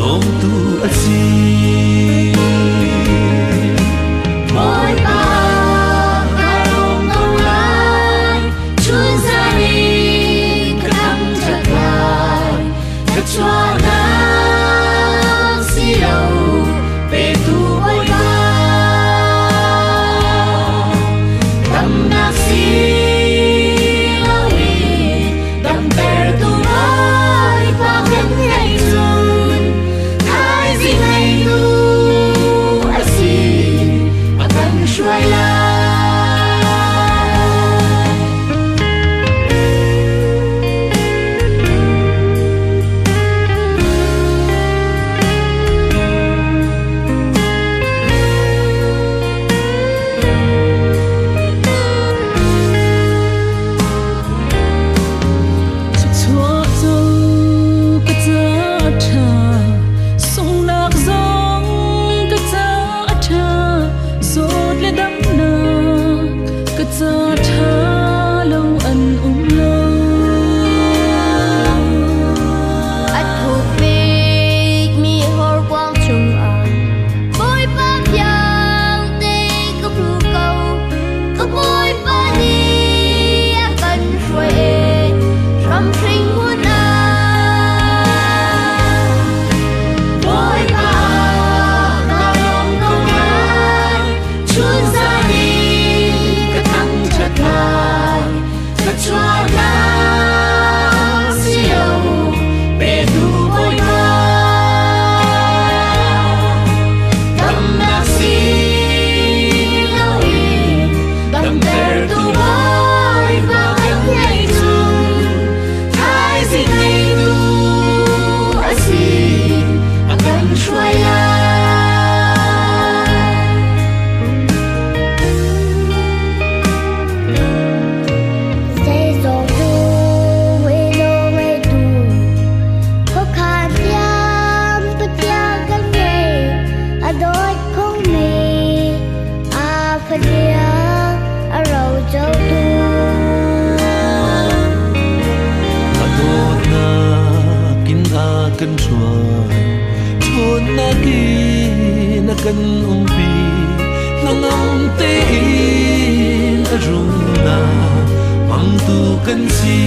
som tu asi mỗi ba karong ngong lai chun zani kadam chak lai kachwa na siyo pe tu oi ba tam na si lawi dam per tu ai pa ken ngai chun ai zi ngai tu asi akan shuai lai kan suai thôn na ki na kan umpi na ngam te in aruna mang tu kan si